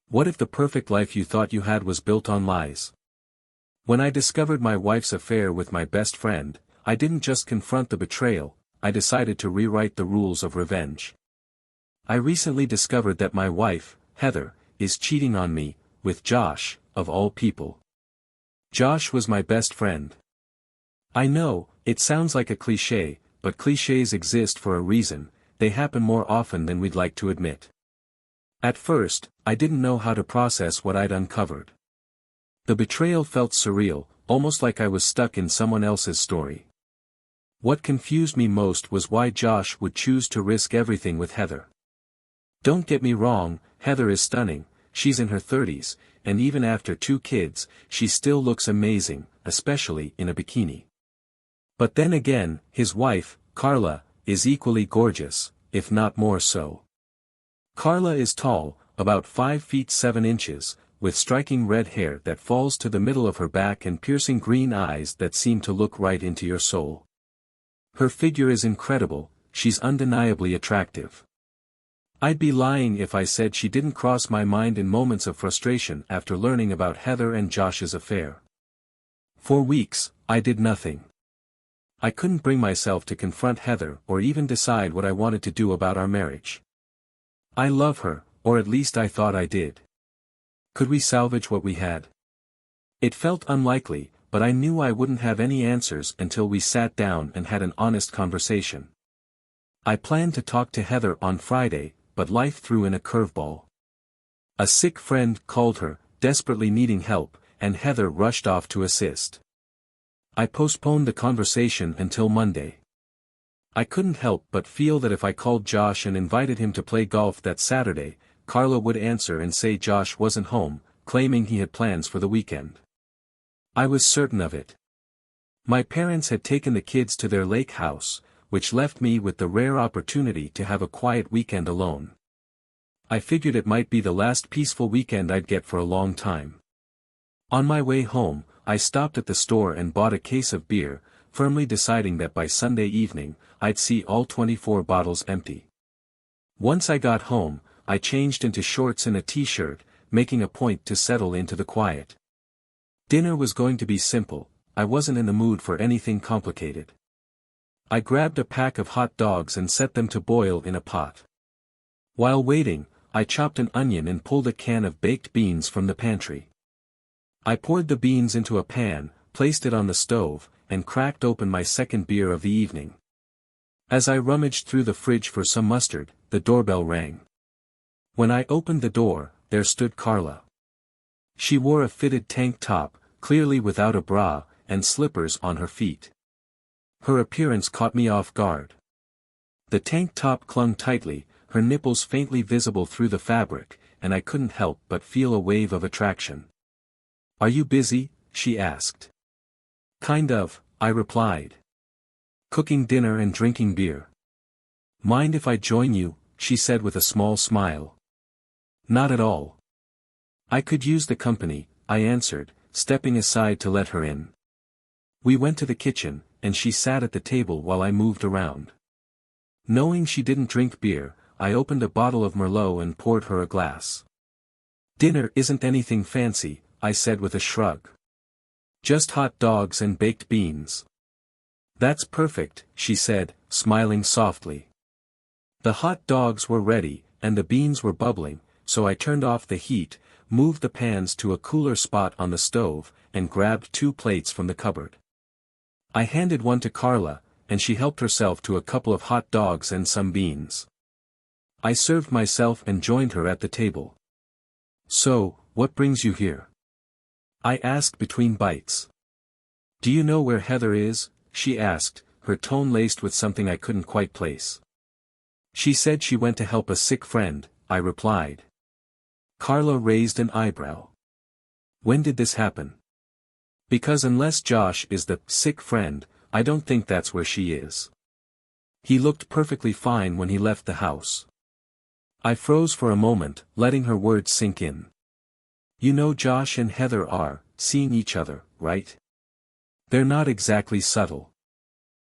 What if the perfect life you thought you had was built on lies? When I discovered my wife's affair with my best friend, I didn't just confront the betrayal, I decided to rewrite the rules of revenge. I recently discovered that my wife, Heather, is cheating on me, with Josh, of all people. Josh was my best friend. I know, it sounds like a cliché, but clichés exist for a reason, they happen more often than we'd like to admit. At first, I didn't know how to process what I'd uncovered. The betrayal felt surreal, almost like I was stuck in someone else's story. What confused me most was why Josh would choose to risk everything with Heather. Don't get me wrong, Heather is stunning, she's in her 30s, and even after 2 kids, she still looks amazing, especially in a bikini. But then again, his wife, Carla, is equally gorgeous, if not more so. Carla is tall, about 5 feet 7 inches, with striking red hair that falls to the middle of her back and piercing green eyes that seem to look right into your soul. Her figure is incredible, she's undeniably attractive. I'd be lying if I said she didn't cross my mind in moments of frustration after learning about Heather and Josh's affair. For weeks, I did nothing. I couldn't bring myself to confront Heather or even decide what I wanted to do about our marriage. I love her, or at least I thought I did. Could we salvage what we had? It felt unlikely, but I knew I wouldn't have any answers until we sat down and had an honest conversation. I planned to talk to Heather on Friday, but life threw in a curveball. A sick friend called her, desperately needing help, and Heather rushed off to assist. I postponed the conversation until Monday. I couldn't help but feel that if I called Josh and invited him to play golf that Saturday, Carla would answer and say Josh wasn't home, claiming he had plans for the weekend. I was certain of it. My parents had taken the kids to their lake house, which left me with the rare opportunity to have a quiet weekend alone. I figured it might be the last peaceful weekend I'd get for a long time. On my way home, I stopped at the store and bought a case of beer, firmly deciding that by Sunday evening, I'd see all 24 bottles empty. Once I got home, I changed into shorts and a t-shirt, making a point to settle into the quiet. Dinner was going to be simple, I wasn't in the mood for anything complicated. I grabbed a pack of hot dogs and set them to boil in a pot. While waiting, I chopped an onion and pulled a can of baked beans from the pantry. I poured the beans into a pan, placed it on the stove, and cracked open my second beer of the evening. As I rummaged through the fridge for some mustard, the doorbell rang. When I opened the door, there stood Carla. She wore a fitted tank top, clearly without a bra, and slippers on her feet. Her appearance caught me off guard. The tank top clung tightly, her nipples faintly visible through the fabric, and I couldn't help but feel a wave of attraction. "Are you busy?" she asked. "Kind of," I replied. "Cooking dinner and drinking beer." "Mind if I join you?" she said with a small smile. "Not at all. I could use the company," I answered, stepping aside to let her in. We went to the kitchen, and she sat at the table while I moved around. Knowing she didn't drink beer, I opened a bottle of Merlot and poured her a glass. "Dinner isn't anything fancy," I said with a shrug. "Just hot dogs and baked beans." "That's perfect," she said, smiling softly. The hot dogs were ready, and the beans were bubbling, so I turned off the heat, moved the pans to a cooler spot on the stove, and grabbed 2 plates from the cupboard. I handed one to Carla, and she helped herself to a couple of hot dogs and some beans. I served myself and joined her at the table. "So, what brings you here?" I asked between bites. "Do you know where Heather is?" she asked, her tone laced with something I couldn't quite place. "She said she went to help a sick friend," I replied. Carla raised an eyebrow. "When did this happen?" "Because unless Josh is the sick friend, I don't think that's where she is. He looked perfectly fine when he left the house." I froze for a moment, letting her words sink in. "You know Josh and Heather are seeing each other, right? They're not exactly subtle.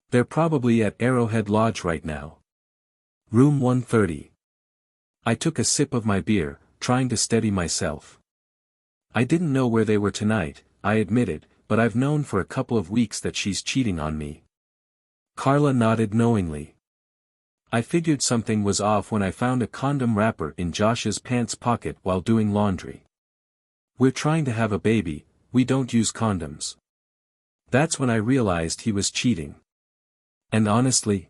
They're probably at Arrowhead Lodge right now. Room 130. I took a sip of my beer, trying to steady myself. I didn't know where they were tonight, I admitted, but I've known for a couple of weeks that she's cheating on me. Carla nodded knowingly. I figured something was off when I found a condom wrapper in Josh's pants pocket while doing laundry. We're trying to have a baby, we don't use condoms. That's when I realized he was cheating. And honestly,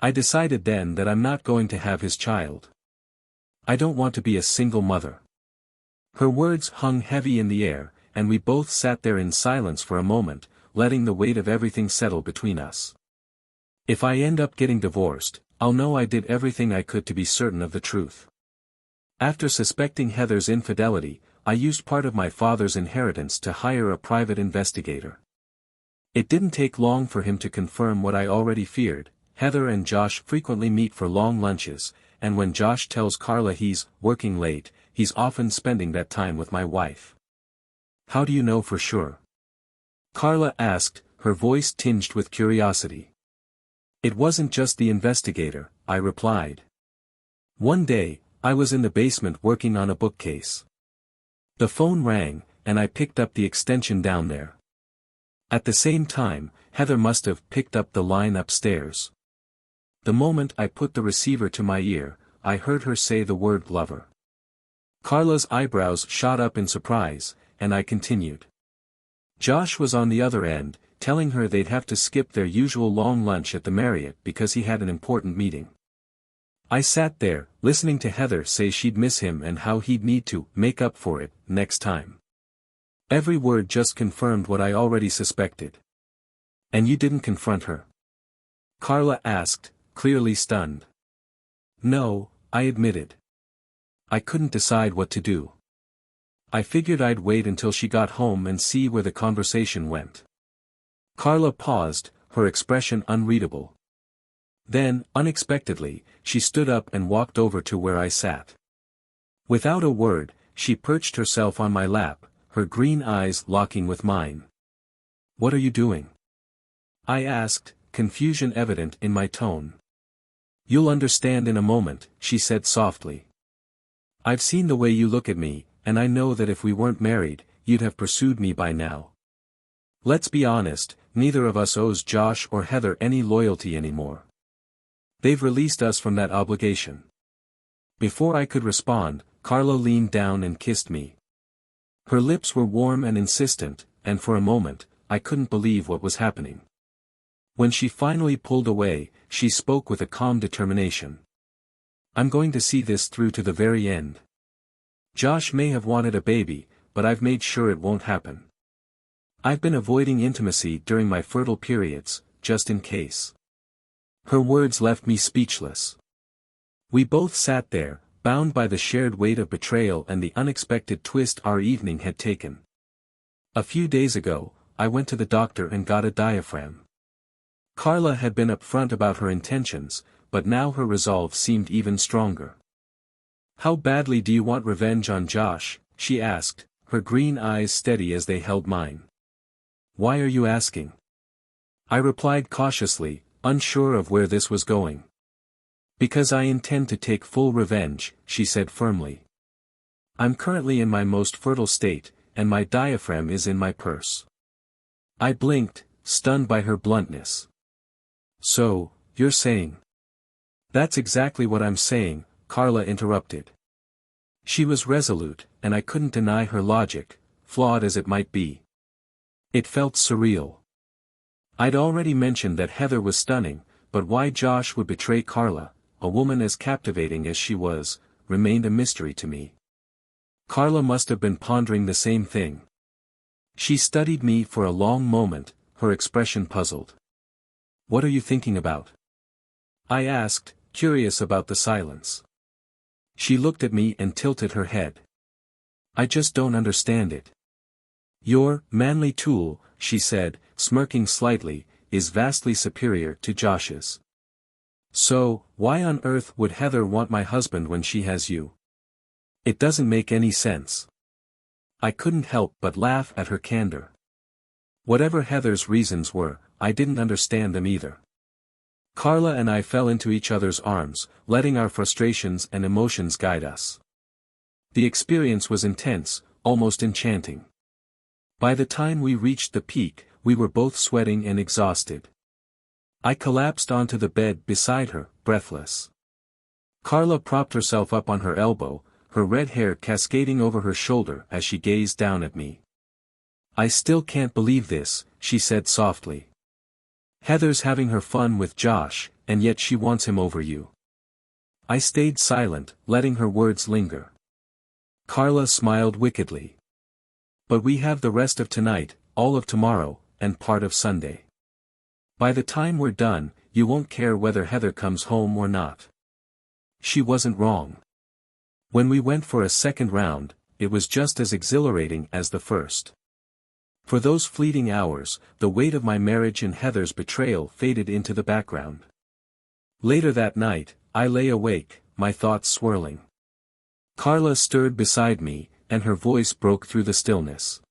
I decided then that I'm not going to have his child. I don't want to be a single mother. Her words hung heavy in the air, and we both sat there in silence for a moment, letting the weight of everything settle between us. If I end up getting divorced, I'll know I did everything I could to be certain of the truth. After suspecting Heather's infidelity, I used part of my father's inheritance to hire a private investigator. It didn't take long for him to confirm what I already feared. Heather and Josh frequently meet for long lunches, and when Josh tells Carla he's working late, he's often spending that time with my wife. How do you know for sure? Carla asked, her voice tinged with curiosity. It wasn't just the investigator, I replied. One day, I was in the basement working on a bookcase. The phone rang, and I picked up the extension down there. At the same time, Heather must have picked up the line upstairs. The moment I put the receiver to my ear, I heard her say the word lover. Carla's eyebrows shot up in surprise, and I continued. Josh was on the other end, telling her they'd have to skip their usual long lunch at the Marriott because he had an important meeting. I sat there, listening to Heather say she'd miss him and how he'd need to make up for it next time. Every word just confirmed what I already suspected. And you didn't confront her? Carla asked, clearly stunned. No, I admitted. I couldn't decide what to do. I figured I'd wait until she got home and see where the conversation went. Carla paused, her expression unreadable. Then, unexpectedly, she stood up and walked over to where I sat. Without a word, she perched herself on my lap, her green eyes locking with mine. What are you doing? I asked, confusion evident in my tone. You'll understand in a moment, she said softly. I've seen the way you look at me, and I know that if we weren't married, you'd have pursued me by now. Let's be honest, neither of us owes Josh or Heather any loyalty anymore. They've released us from that obligation. Before I could respond, Carla leaned down and kissed me. Her lips were warm and insistent, and for a moment, I couldn't believe what was happening. When she finally pulled away, she spoke with a calm determination. I'm going to see this through to the very end. Josh may have wanted a baby, but I've made sure it won't happen. I've been avoiding intimacy during my fertile periods, just in case. Her words left me speechless. We both sat there, bound by the shared weight of betrayal and the unexpected twist our evening had taken. A few days ago, I went to the doctor and got a diaphragm. Carla had been upfront about her intentions, but now her resolve seemed even stronger. How badly do you want revenge on Josh? She asked, her green eyes steady as they held mine. Why are you asking? I replied cautiously, unsure of where this was going. Because I intend to take full revenge, she said firmly. I'm currently in my most fertile state, and my diaphragm is in my purse. I blinked, stunned by her bluntness. So, you're saying? That's exactly what I'm saying, Carla interrupted. She was resolute, and I couldn't deny her logic, flawed as it might be. It felt surreal. I'd already mentioned that Heather was stunning, but why Josh would betray Carla, a woman as captivating as she was, remained a mystery to me. Carla must have been pondering the same thing. She studied me for a long moment, her expression puzzled. What are you thinking about? I asked, curious about the silence. She looked at me and tilted her head. I just don't understand it. Your manly tool, she said, smirking slightly, is vastly superior to Josh's. So, why on earth would Heather want my husband when she has you? It doesn't make any sense. I couldn't help but laugh at her candor. Whatever Heather's reasons were, I didn't understand them either. Carla and I fell into each other's arms, letting our frustrations and emotions guide us. The experience was intense, almost enchanting. By the time we reached the peak, we were both sweating and exhausted. I collapsed onto the bed beside her, breathless. Carla propped herself up on her elbow, her red hair cascading over her shoulder as she gazed down at me. "I still can't believe this," she said softly. "Heather's having her fun with Josh, and yet she wants him over you." I stayed silent, letting her words linger. Carla smiled wickedly. "But we have the rest of tonight, all of tomorrow, and part of Sunday. By the time we're done, you won't care whether Heather comes home or not." She wasn't wrong. When we went for a second round, it was just as exhilarating as the first. For those fleeting hours, the weight of my marriage and Heather's betrayal faded into the background. Later that night, I lay awake, my thoughts swirling. Carla stirred beside me, and her voice broke through the stillness.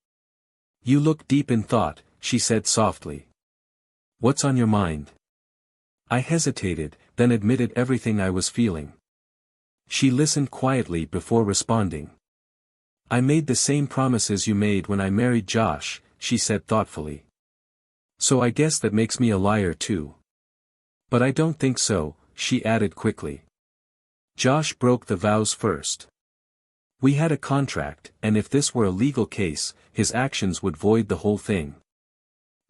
"You look deep in thought," she said softly. "What's on your mind?" I hesitated, then admitted everything I was feeling. She listened quietly before responding. "I made the same promises you made when I married Josh," she said thoughtfully. "So I guess that makes me a liar too." "But I don't think so," she added quickly. "Josh broke the vows first. We had a contract, and if this were a legal case, his actions would void the whole thing.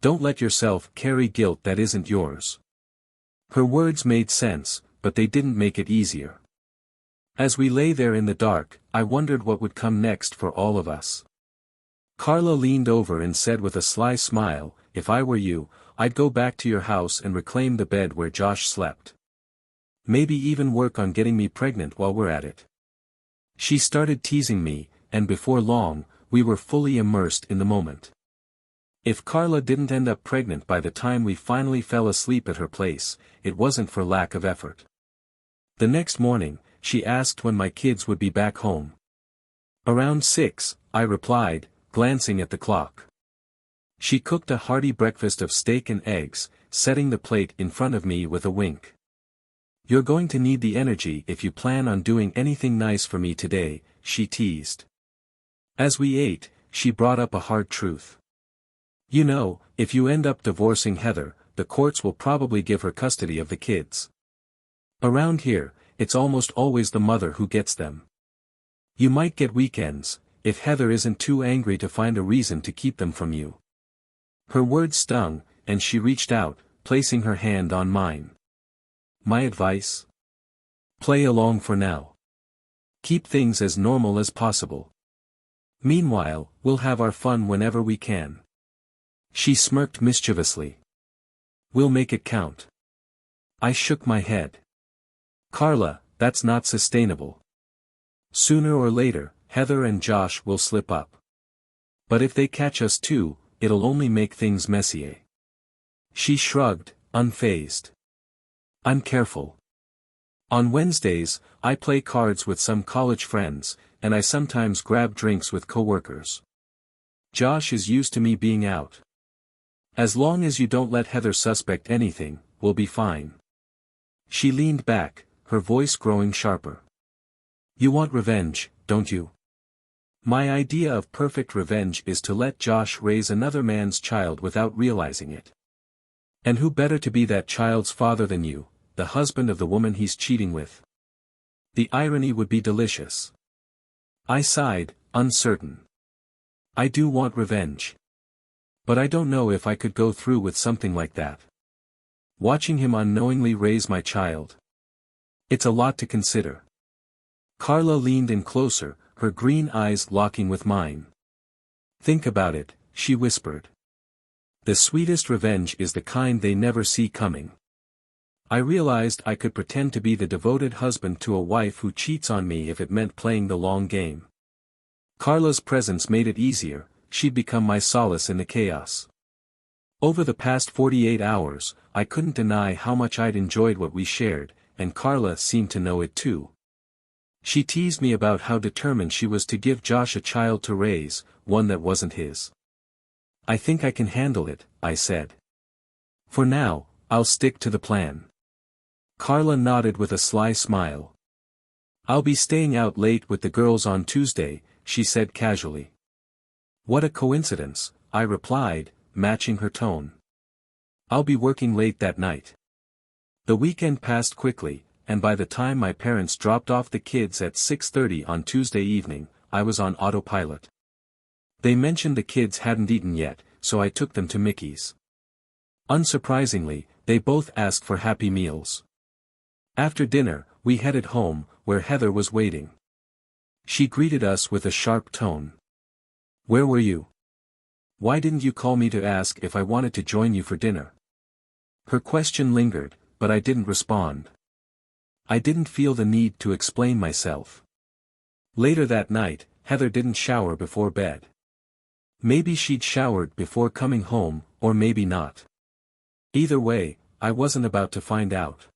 Don't let yourself carry guilt that isn't yours." Her words made sense, but they didn't make it easier. As we lay there in the dark, I wondered what would come next for all of us. Carla leaned over and said with a sly smile, "If I were you, I'd go back to your house and reclaim the bed where Josh slept. Maybe even work on getting me pregnant while we're at it." She started teasing me, and before long, we were fully immersed in the moment. If Carla didn't end up pregnant by the time we finally fell asleep at her place, it wasn't for lack of effort. The next morning, she asked when my kids would be back home. "Around 6, I replied, glancing at the clock. She cooked a hearty breakfast of steak and eggs, setting the plate in front of me with a wink. "You're going to need the energy if you plan on doing anything nice for me today," she teased. As we ate, she brought up a hard truth. "You know, if you end up divorcing Heather, the courts will probably give her custody of the kids. Around here, it's almost always the mother who gets them. You might get weekends, if Heather isn't too angry to find a reason to keep them from you." Her words stung, and she reached out, placing her hand on mine. "My advice? Play along for now. Keep things as normal as possible. Meanwhile, we'll have our fun whenever we can." She smirked mischievously. "We'll make it count." I shook my head. "Carla, that's not sustainable. Sooner or later, Heather and Josh will slip up. But if they catch us too, it'll only make things messier." She shrugged, unfazed. "I'm careful. On Wednesdays, I play cards with some college friends, and I sometimes grab drinks with coworkers. Josh is used to me being out. As long as you don't let Heather suspect anything, we'll be fine." She leaned back, her voice growing sharper. "You want revenge, don't you? My idea of perfect revenge is to let Josh raise another man's child without realizing it. And who better to be that child's father than you, the husband of the woman he's cheating with? The irony would be delicious." I sighed, uncertain. "I do want revenge. But I don't know if I could go through with something like that. Watching him unknowingly raise my child. It's a lot to consider." Carla leaned in closer, her green eyes locking with mine. "Think about it," she whispered. "The sweetest revenge is the kind they never see coming." I realized I could pretend to be the devoted husband to a wife who cheats on me if it meant playing the long game. Carla's presence made it easier, she'd become my solace in the chaos. Over the past 48 hours, I couldn't deny how much I'd enjoyed what we shared, and Carla seemed to know it too. She teased me about how determined she was to give Josh a child to raise, one that wasn't his. "I think I can handle it," I said. "For now, I'll stick to the plan." Carla nodded with a sly smile. "I'll be staying out late with the girls on Tuesday," she said casually. "What a coincidence," I replied, matching her tone. "I'll be working late that night." The weekend passed quickly, and by the time my parents dropped off the kids at 6:30 on Tuesday evening, I was on autopilot. They mentioned the kids hadn't eaten yet, so I took them to Mickey's. Unsurprisingly, they both asked for Happy Meals. After dinner, we headed home, where Heather was waiting. She greeted us with a sharp tone. "Where were you? Why didn't you call me to ask if I wanted to join you for dinner?" Her question lingered, but I didn't respond. I didn't feel the need to explain myself. Later that night, Heather didn't shower before bed. Maybe she'd showered before coming home, or maybe not. Either way, I wasn't about to find out.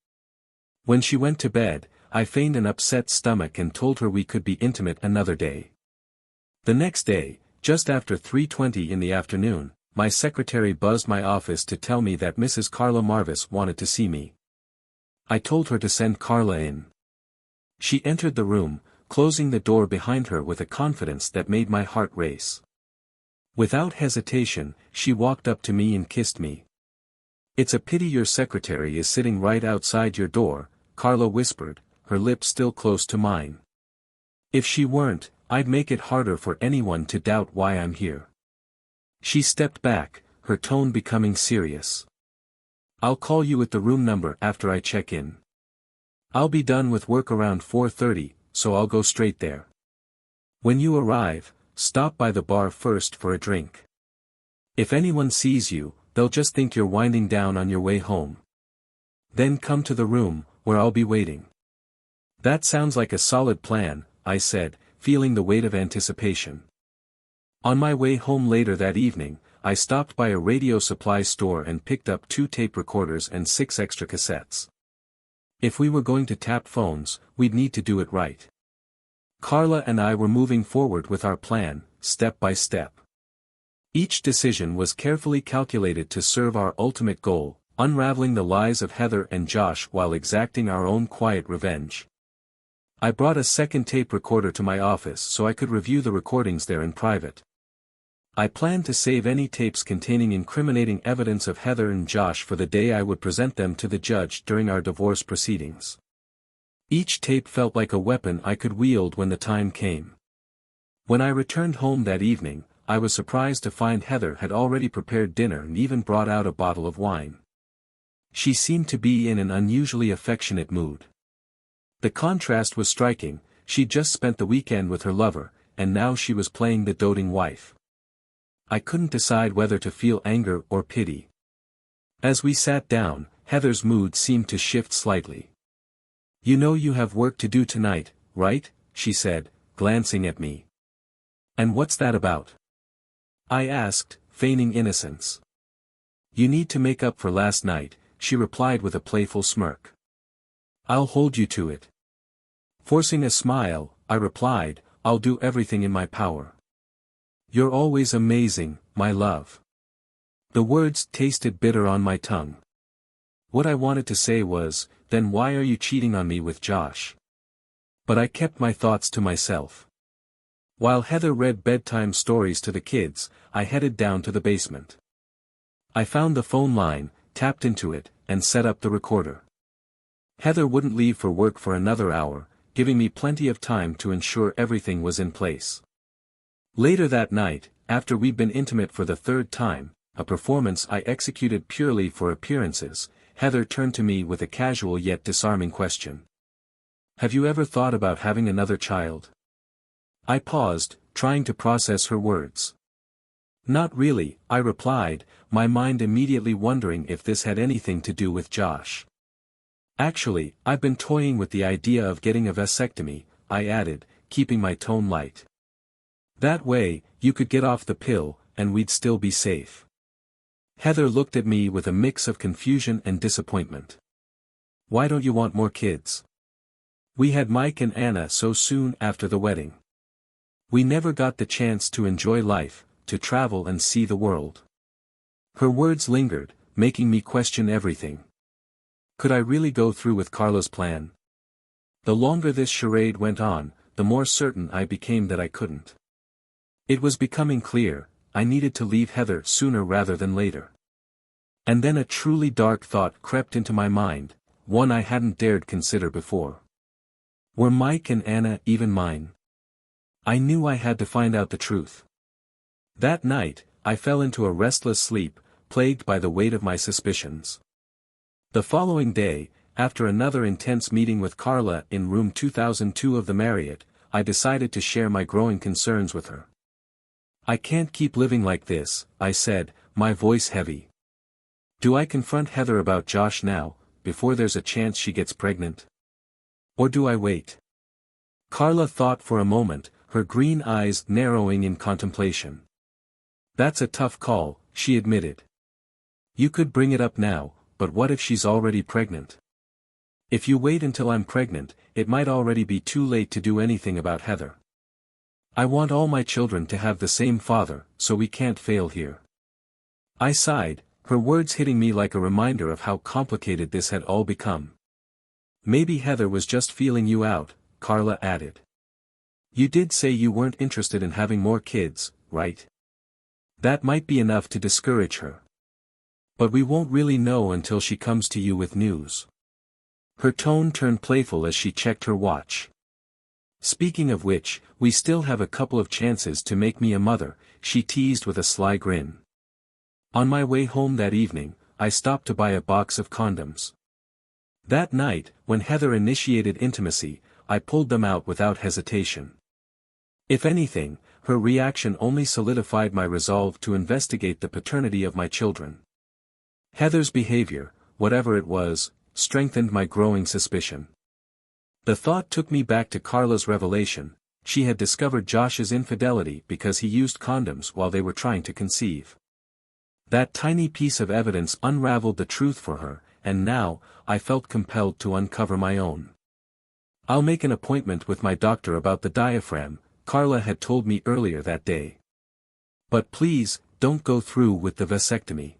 When she went to bed, I feigned an upset stomach and told her we could be intimate another day. The next day, just after 3:20 in the afternoon, my secretary buzzed my office to tell me that Mrs. Carla Marvis wanted to see me. I told her to send Carla in. She entered the room, closing the door behind her with a confidence that made my heart race. Without hesitation, she walked up to me and kissed me. "It's a pity your secretary is sitting right outside your door," Carla whispered, her lips still close to mine. "If she weren't, I'd make it harder for anyone to doubt why I'm here." She stepped back, her tone becoming serious. "I'll call you at the room number after I check in. I'll be done with work around 4:30, so I'll go straight there. When you arrive, stop by the bar first for a drink. If anyone sees you, they'll just think you're winding down on your way home. Then come to the room, where I'll be waiting." "That sounds like a solid plan," I said, feeling the weight of anticipation. On my way home later that evening, I stopped by a radio supply store and picked up 2 tape recorders and 6 extra cassettes. If we were going to tap phones, we'd need to do it right. Carla and I were moving forward with our plan, step by step. Each decision was carefully calculated to serve our ultimate goal, unraveling the lies of Heather and Josh while exacting our own quiet revenge. I brought a second tape recorder to my office so I could review the recordings there in private. I planned to save any tapes containing incriminating evidence of Heather and Josh for the day I would present them to the judge during our divorce proceedings. Each tape felt like a weapon I could wield when the time came. When I returned home that evening, I was surprised to find Heather had already prepared dinner and even brought out a bottle of wine. She seemed to be in an unusually affectionate mood. The contrast was striking. She'd just spent the weekend with her lover, and now she was playing the doting wife. I couldn't decide whether to feel anger or pity. As we sat down, Heather's mood seemed to shift slightly. "You know you have work to do tonight, right?" she said, glancing at me. "And what's that about?" I asked, feigning innocence. "You need to make up for last night," she replied with a playful smirk. "I'll hold you to it." Forcing a smile, I replied, "I'll do everything in my power." "You're always amazing, my love." The words tasted bitter on my tongue. What I wanted to say was, "Then why are you cheating on me with Josh?" But I kept my thoughts to myself. While Heather read bedtime stories to the kids, I headed down to the basement. I found the phone line, tapped into it, and set up the recorder. Heather wouldn't leave for work for another hour, giving me plenty of time to ensure everything was in place. Later that night, after we'd been intimate for the 3rd time, a performance I executed purely for appearances, Heather turned to me with a casual yet disarming question. "Have you ever thought about having another child?" I paused, trying to process her words. "Not really," I replied, my mind immediately wondering if this had anything to do with Josh. "Actually, I've been toying with the idea of getting a vasectomy," I added, keeping my tone light. "That way, you could get off the pill, and we'd still be safe." Heather looked at me with a mix of confusion and disappointment. "Why don't you want more kids? We had Mike and Anna so soon after the wedding. We never got the chance to enjoy life, to travel and see the world." Her words lingered, making me question everything. Could I really go through with Carla's plan? The longer this charade went on, the more certain I became that I couldn't. It was becoming clear, I needed to leave Heather sooner rather than later. And then a truly dark thought crept into my mind, one I hadn't dared consider before. Were Mike and Anna even mine? I knew I had to find out the truth. That night, I fell into a restless sleep, plagued by the weight of my suspicions. The following day, after another intense meeting with Carla in room 2002 of the Marriott, I decided to share my growing concerns with her. I can't keep living like this, I said, my voice heavy. Do I confront Heather about Josh now, before there's a chance she gets pregnant? Or do I wait? Carla thought for a moment, her green eyes narrowing in contemplation. That's a tough call, she admitted. You could bring it up now, but what if she's already pregnant? If you wait until I'm pregnant, it might already be too late to do anything about Heather. I want all my children to have the same father, so we can't fail here. I sighed, her words hitting me like a reminder of how complicated this had all become. Maybe Heather was just feeling you out, Carla added. You did say you weren't interested in having more kids, right? That might be enough to discourage her. But we won't really know until she comes to you with news. Her tone turned playful as she checked her watch. Speaking of which, we still have a couple of chances to make me a mother, she teased with a sly grin. On my way home that evening, I stopped to buy a box of condoms. That night, when Heather initiated intimacy, I pulled them out without hesitation. If anything, her reaction only solidified my resolve to investigate the paternity of my children. Heather's behavior, whatever it was, strengthened my growing suspicion. The thought took me back to Carla's revelation. She had discovered Josh's infidelity because he used condoms while they were trying to conceive. That tiny piece of evidence unraveled the truth for her, and now, I felt compelled to uncover my own. I'll make an appointment with my doctor about the diaphragm, Carla had told me earlier that day. But please, don't go through with the vasectomy.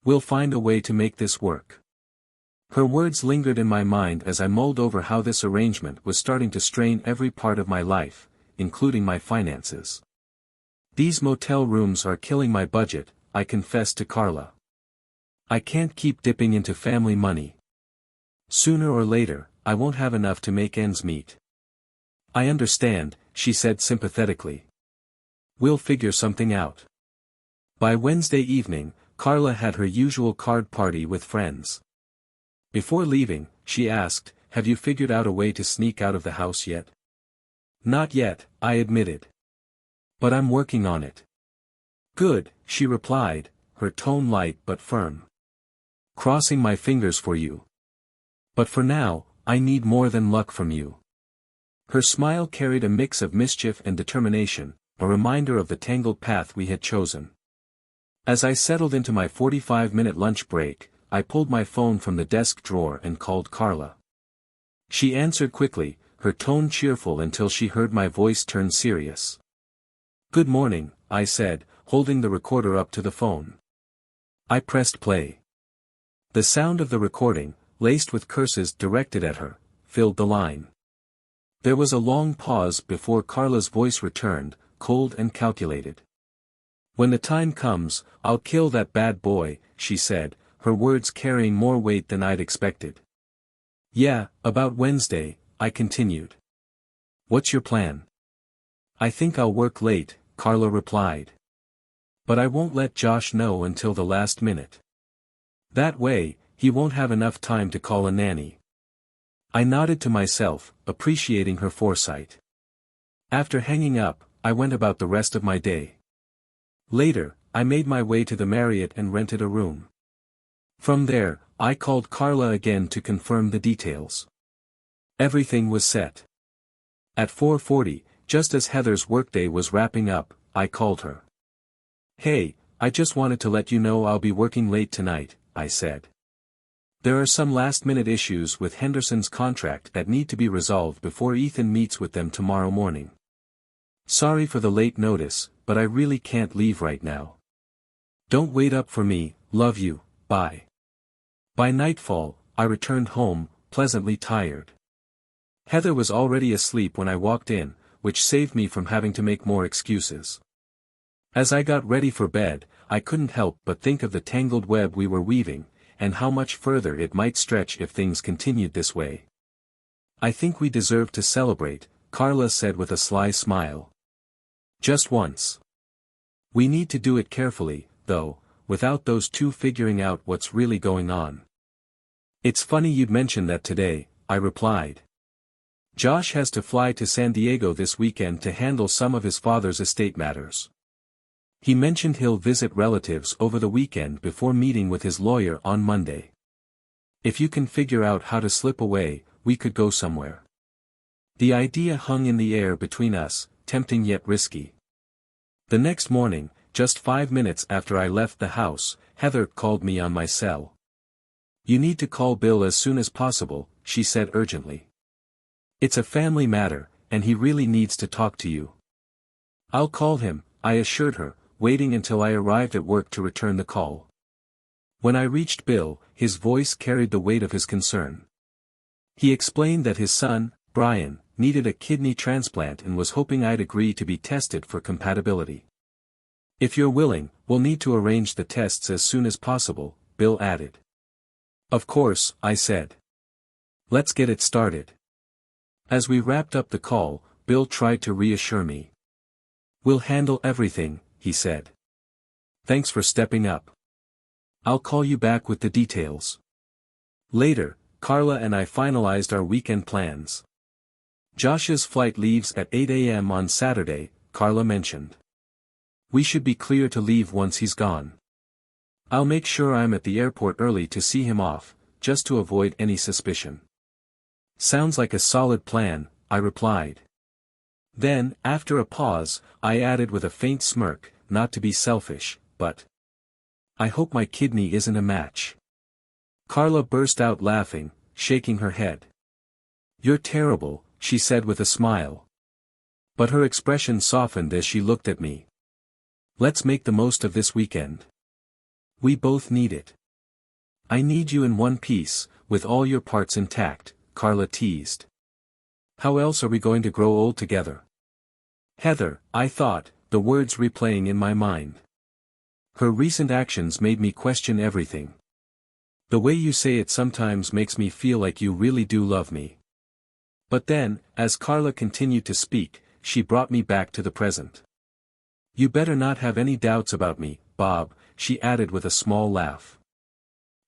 We'll find a way to make this work. Her words lingered in my mind as I mulled over how this arrangement was starting to strain every part of my life, including my finances. These motel rooms are killing my budget, I confessed to Carla. I can't keep dipping into family money. Sooner or later, I won't have enough to make ends meet. I understand, she said sympathetically. We'll figure something out. By Wednesday evening, Carla had her usual card party with friends. Before leaving, she asked, have you figured out a way to sneak out of the house yet? Not yet, I admitted. But I'm working on it. Good, she replied, her tone light but firm. Crossing my fingers for you. But for now, I need more than luck from you. Her smile carried a mix of mischief and determination, a reminder of the tangled path we had chosen. As I settled into my 45-minute lunch break, I pulled my phone from the desk drawer and called Carla. She answered quickly, her tone cheerful until she heard my voice turn serious. Good morning, I said, holding the recorder up to the phone. I pressed play. The sound of the recording, laced with curses directed at her, filled the line. There was a long pause before Carla's voice returned, cold and calculated. When the time comes, I'll kill that bad boy, she said, her words carrying more weight than I'd expected. Yeah, about Wednesday, I continued. What's your plan? I think I'll work late, Carla replied. But I won't let Josh know until the last minute. That way, he won't have enough time to call a nanny. I nodded to myself, appreciating her foresight. After hanging up, I went about the rest of my day. Later, I made my way to the Marriott and rented a room. From there, I called Carla again to confirm the details. Everything was set. At 4:40, just as Heather's workday was wrapping up, I called her. Hey, I just wanted to let you know I'll be working late tonight, I said. There are some last-minute issues with Henderson's contract that need to be resolved before Ethan meets with them tomorrow morning. Sorry for the late notice, but I really can't leave right now. Don't wait up for me, love you, bye. By nightfall, I returned home, pleasantly tired. Heather was already asleep when I walked in, which saved me from having to make more excuses. As I got ready for bed, I couldn't help but think of the tangled web we were weaving, and how much further it might stretch if things continued this way. "I think we deserve to celebrate," Carla said with a sly smile. "Just once. We need to do it carefully, though, without those two figuring out what's really going on." "It's funny you'd mention that today," I replied. "Josh has to fly to San Diego this weekend to handle some of his father's estate matters. He mentioned he'll visit relatives over the weekend before meeting with his lawyer on Monday. If you can figure out how to slip away, we could go somewhere." The idea hung in the air between us, tempting yet risky. The next morning, just 5 minutes after I left the house, Heather called me on my cell. "You need to call Bill as soon as possible," she said urgently. "It's a family matter, and he really needs to talk to you." "I'll call him," I assured her, waiting until I arrived at work to return the call. When I reached Bill, his voice carried the weight of his concern. He explained that his son, Brian, needed a kidney transplant and was hoping I'd agree to be tested for compatibility. "If you're willing, we'll need to arrange the tests as soon as possible," Bill added. "Of course," I said. "Let's get it started." As we wrapped up the call, Bill tried to reassure me. "We'll handle everything," he said. "Thanks for stepping up. I'll call you back with the details." Later, Carla and I finalized our weekend plans. "Josh's flight leaves at 8 a.m. on Saturday," Carla mentioned. "We should be clear to leave once he's gone. I'll make sure I'm at the airport early to see him off, just to avoid any suspicion." "Sounds like a solid plan," I replied. Then, after a pause, I added with a faint smirk, not to be selfish, but "I hope my kidney isn't a match." Carla burst out laughing, shaking her head. "You're terrible," she said with a smile. But her expression softened as she looked at me. "Let's make the most of this weekend. We both need it." "I need you in one piece, with all your parts intact," Carla teased. "How else are we going to grow old together?" "Heather," I thought, the words replaying in my mind. Her recent actions made me question everything. "The way you say it sometimes makes me feel like you really do love me." But then, as Carla continued to speak, she brought me back to the present. "You better not have any doubts about me, Bob," she added with a small laugh.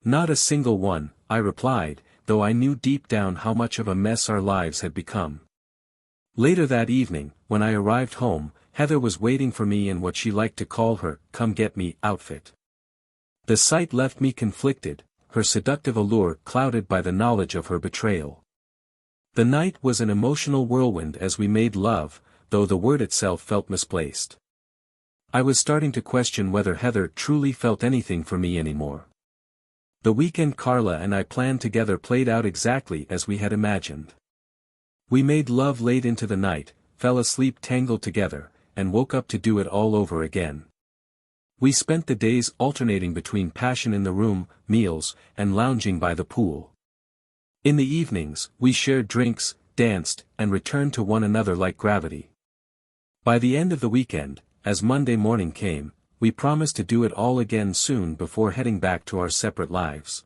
"Not a single one," I replied, though I knew deep down how much of a mess our lives had become. Later that evening, when I arrived home, Heather was waiting for me in what she liked to call her "come-get-me" outfit. The sight left me conflicted, her seductive allure clouded by the knowledge of her betrayal. The night was an emotional whirlwind as we made love, though the word itself felt misplaced. I was starting to question whether Heather truly felt anything for me anymore. The weekend Carla and I planned together played out exactly as we had imagined. We made love late into the night, fell asleep tangled together, and woke up to do it all over again. We spent the days alternating between passion in the room, meals, and lounging by the pool. In the evenings, we shared drinks, danced, and returned to one another like gravity. By the end of the weekend, as Monday morning came, we promised to do it all again soon before heading back to our separate lives.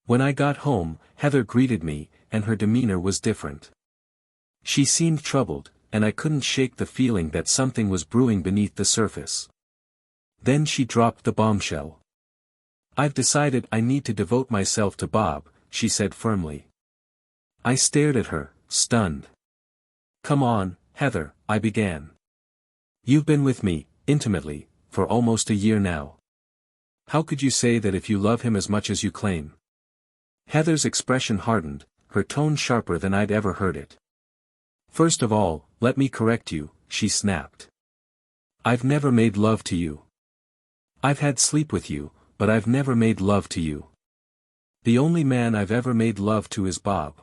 When I got home, Heather greeted me, and her demeanor was different. She seemed troubled, and I couldn't shake the feeling that something was brewing beneath the surface. Then she dropped the bombshell. "I've decided I need to devote myself to Bob," she said firmly. I stared at her, stunned. "Come on, Heather," I began. "You've been with me, intimately, for almost a year now. How could you say that if you love him as much as you claim?" Heather's expression hardened, her tone sharper than I'd ever heard it. "First of all, let me correct you," she snapped. "I've never made love to you. I've had sleep with you, but I've never made love to you. The only man I've ever made love to is Bob."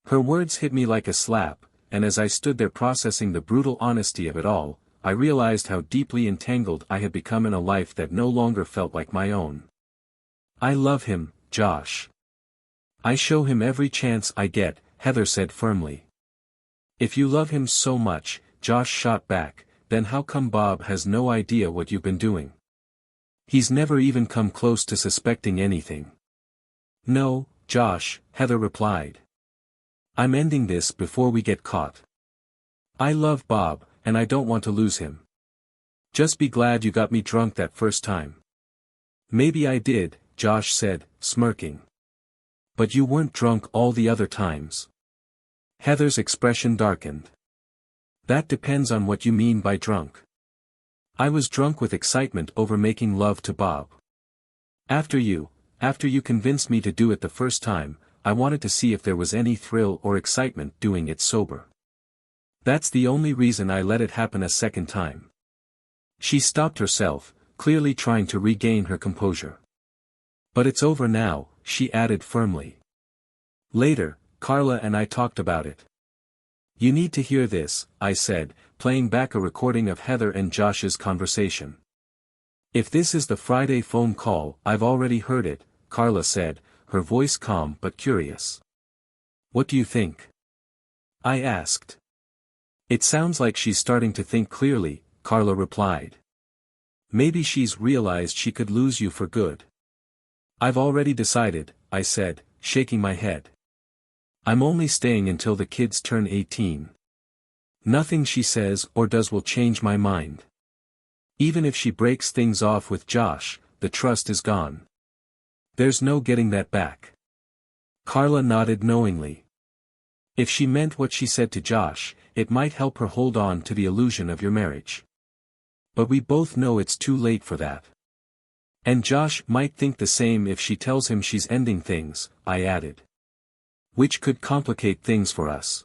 Her words hit me like a slap, and as I stood there processing the brutal honesty of it all, I realized how deeply entangled I had become in a life that no longer felt like my own. "I love him, Josh. I show him every chance I get, Heather said firmly. If you love him so much, Josh shot back, then how come Bob has no idea what you've been doing? He's never even come close to suspecting anything. No, Josh, Heather replied. I'm ending this before we get caught. I love Bob, and I don't want to lose him. Just be glad you got me drunk that first time. Maybe I did, Josh said, smirking. But you weren't drunk all the other times. Heather's expression darkened. That depends on what you mean by drunk. I was drunk with excitement over making love to Bob. After you convinced me to do it the first time, I wanted to see if there was any thrill or excitement doing it sober. That's the only reason I let it happen a second time. She stopped herself, clearly trying to regain her composure. But it's over now, she added firmly. Later, Carla and I talked about it. You need to hear this, I said, playing back a recording of Heather and Josh's conversation. If this is the Friday phone call, I've already heard it, Carla said, her voice calm but curious. What do you think? I asked. It sounds like she's starting to think clearly, Carla replied. Maybe she's realized she could lose you for good. I've already decided, I said, shaking my head. I'm only staying until the kids turn 18. Nothing she says or does will change my mind. Even if she breaks things off with Josh, the trust is gone. There's no getting that back. Carla nodded knowingly. If she meant what she said to Josh, it might help her hold on to the illusion of your marriage. But we both know it's too late for that. And Josh might think the same if she tells him she's ending things, I added. Which could complicate things for us.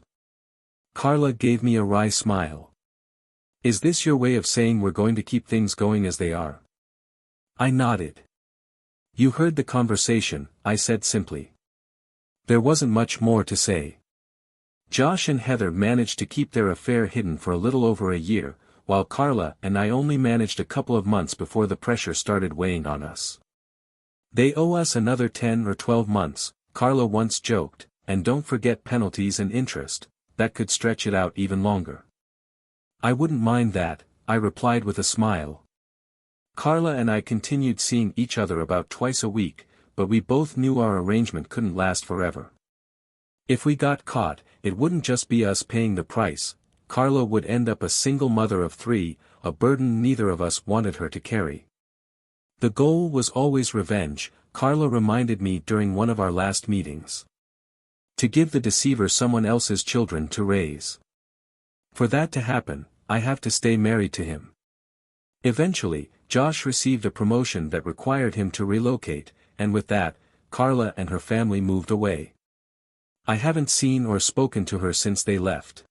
Carla gave me a wry smile. Is this your way of saying we're going to keep things going as they are? I nodded. You heard the conversation, I said simply. There wasn't much more to say. Josh and Heather managed to keep their affair hidden for a little over a year, while Carla and I only managed a couple of months before the pressure started weighing on us. They owe us another 10 or 12 months, Carla once joked, and don't forget penalties and interest, that could stretch it out even longer. I wouldn't mind that, I replied with a smile. Carla and I continued seeing each other about twice a week, but we both knew our arrangement couldn't last forever. If we got caught, it wouldn't just be us paying the price, Carla would end up a single mother of 3, a burden neither of us wanted her to carry. The goal was always revenge, Carla reminded me during one of our last meetings. To give the deceiver someone else's children to raise. For that to happen, I have to stay married to him. Eventually, Josh received a promotion that required him to relocate, and with that, Carla and her family moved away. I haven't seen or spoken to her since they left.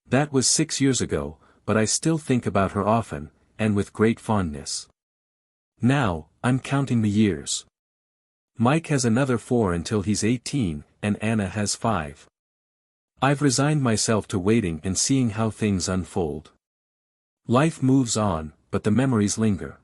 That was 6 years ago, but I still think about her often, and with great fondness. Now, I'm counting the years. Mike has another 4 until he's 18, and Anna has 5. I've resigned myself to waiting and seeing how things unfold. Life moves on, but the memories linger.